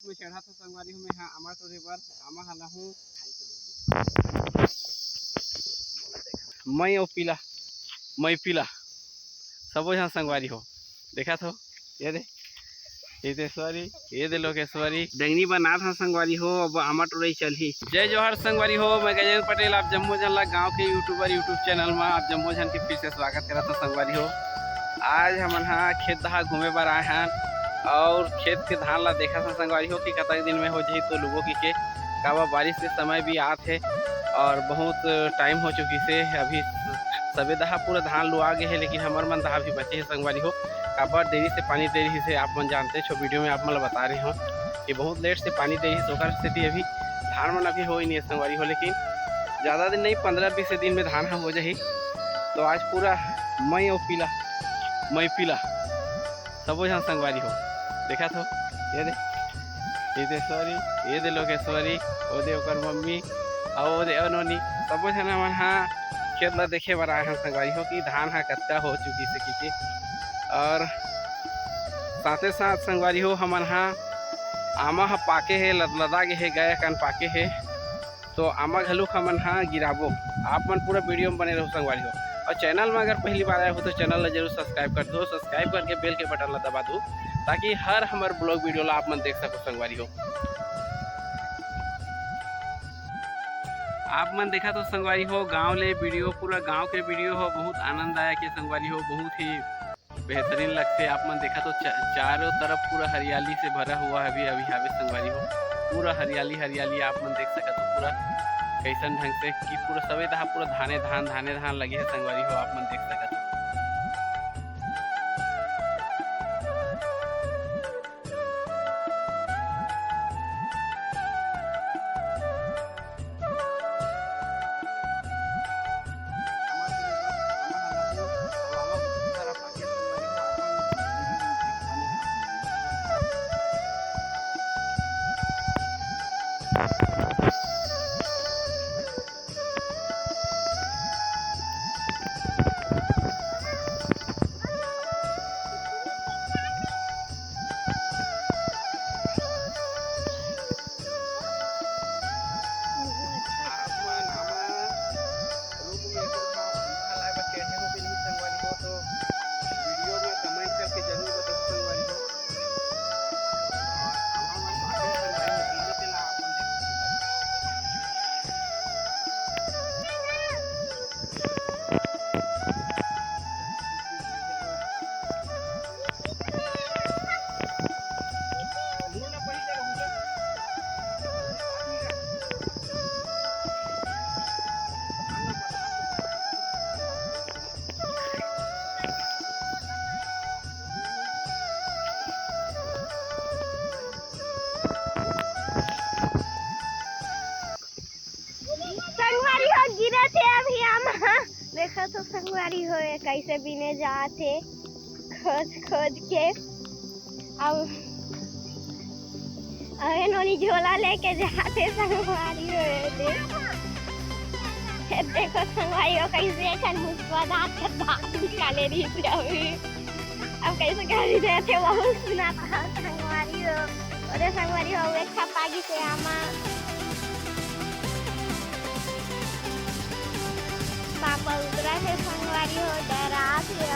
में चढ़ा था संगवारी हूँ मैं हाँ आमा तो रेबर आमा हाला हूँ मैं और पीला मैं पीला सबो यहाँ संगवारी हो देखा था ये दे हितेश्वरी ये दे लोकेश्वरी डंगनी बना था संगवारी हो अब आमा टोरई चली जय जोहर संगवारी हो मैं गजेंद्र पटेल आप जम्मू जनला गांव के यूट्यूबर यूट्यूब चैनल में आप जम्मू जन के फिर से स्वागत करा था संगवारी हो। आज हम यहाँ खेत दहा घूमे पर आए हैं और खेत के धान ला देखा था संगवारी हो कि कतक दिन में हो जाए तो लोगों की के काबा बारिश के समय भी आते और बहुत टाइम हो चुकी से अभी सबे दहा पूरा धान लुआ गए है लेकिन हमार मन दहा भी बचे है संगवारी हो काबर देरी से पानी दे रही से आप मन जानते छो वीडियो में आप मतलब बता रहे हो कि बहुत लेट से पानी दे रही सोकर स्थिति अभी धान मन अभी हो ही नहीं है संगवारी हो लेकिन ज़्यादा दिन नहीं 15-20 दिन में धान हो जाए तो आज पूरा मई और पीला मई पीला सबो यहाँ संगवारी हो देखा तो ये दे हितेश्वरी ये दे लोकेश्वरी ओ दे ओकर मम्मी और ओ दे अनोनी सबो जन मन हाँ खेत ला देखे बर आए हैं संगवारी हो कि धान हाँ कच्चा हो चुकी से की और साथे साथ संगवारी हो हमन हाँ आमा हा पाके है लदा गे है गया कान पाके है तो आमा घलुक हमन हाँ गिराबो आप मन पूरा वीडियो में बने रहो संगवारी हो और चैनल में अगर पहली बार आया हो तो चैनल ला जरूर सब्सक्राइब कर दो सब्सक्राइब करके बेल के बटन ला दबा दो ताकि हर हमारे ब्लॉग वीडियो ला आप मन देख सको संगवारी हो। आप मन देखा तो संगवारी हो गांव ले वीडियो पूरा गांव के वीडियो हो बहुत आनंद आया कि संगवारी हो बहुत ही बेहतरीन लगते आप मन देखा तो चारों तरफ पूरा हरियाली से भरा हुआ है अभी हावे संगवारी हो पूरा हरियाली हरियाली आप मन देख सकते हो पूरा कैसन ढंग से कि पूरा सवे दहा पूरा धाने धान लगे है संगवारी हो आप मन देख सकते हो। गिरा थे अभी हम देखा तो संगवारी हो कैसे बिने जाते खोज के अब नोनी झोला लेके जाते संगवारी हो देखो संगवारी हो कैसे दांत निकाले रही थी अब कैसे कर रही थे बहुत सुना था संगवारी हो और संगवारी हो एक पागी से आमा पापा उतरा है संगवारी हो डरा थे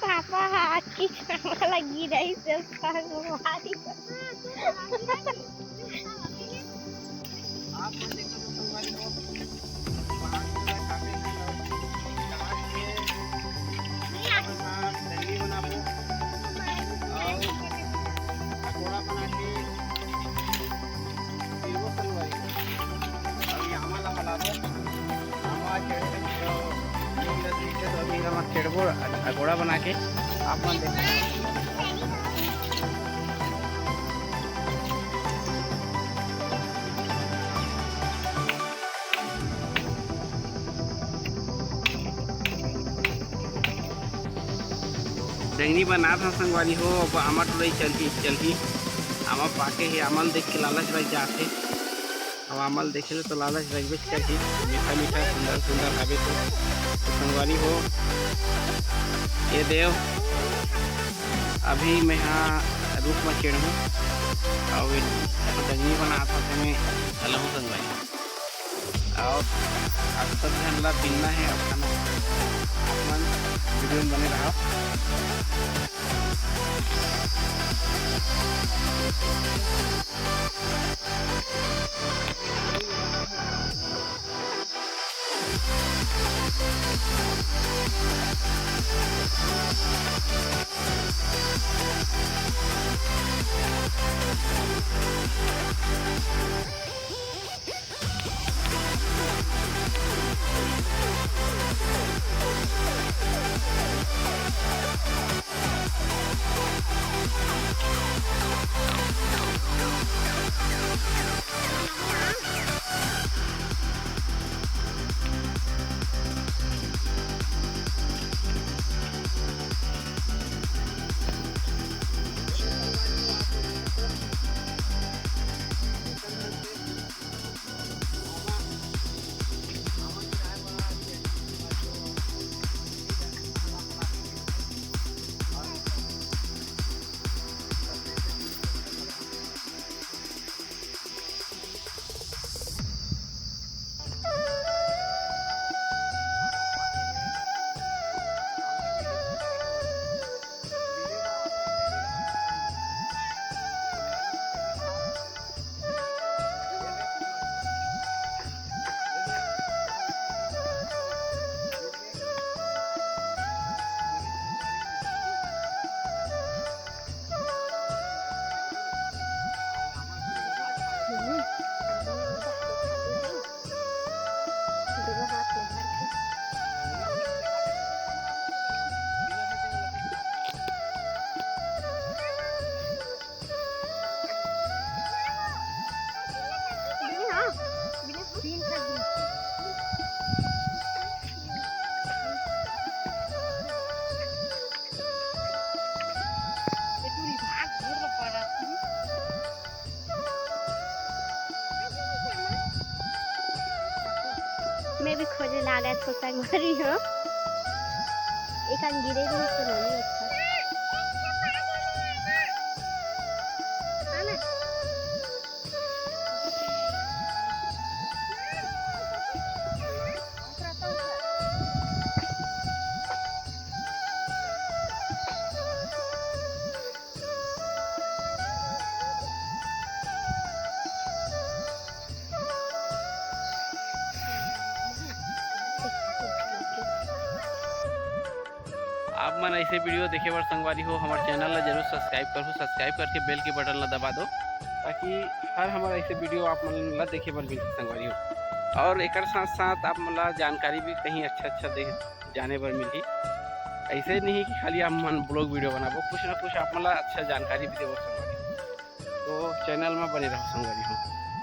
पापा हाथ की लगी रही से संगवारी आप मन देखा तो संगवारी हो बाहर पूरा काफी दही बनाबो और पकौड़ा बना के संगवारी और यहाँ ला हलाबो तो अभी हम खेड़बो अगोड़ा बना के आप मन देख डेंगनी बना था संगवारी हो। अब आमा टुरई चलही आमा पाके ही आमल देख के लालच लग जाते। अब आमल देखे ले तो लालच लगबे करही। मीठा मीठा सुंदर सुंदर हवे तो संगवारी हो ये देव अभी मैं यहाँ रूप में चढ़ हूँ और डेंगनी बना था तो मैं अलहूँ संगवारी और अब सब ध्यान बिनना है। अब खाना अपन वीडियो में बने रहा। मैं भी खोजे लागा तो संगवारी हो एक गिरे भी तो नहीं अच्छा आप मन ऐसे वीडियो देखे बर संगवारी हो हमारे चैनल ला जरूर सब्सक्राइब करो। सब्सक्राइब करके बेल के बटन ला दबा दो ताकि हर हमारा ऐसे वीडियो आप मन ला देखे बर मिल संगवारी हो। और एक साथ साथ आप मन ला जानकारी भी कहीं अच्छा जाने बर मिली। ऐसे नहीं कि खाली आप मन ब्लॉग वीडियो बनाबो, कुछ ना कुछ आप मन ला अच्छा जानकारी भी देवो संगवारी। तो चैनल में बने रहो संगवारी हो।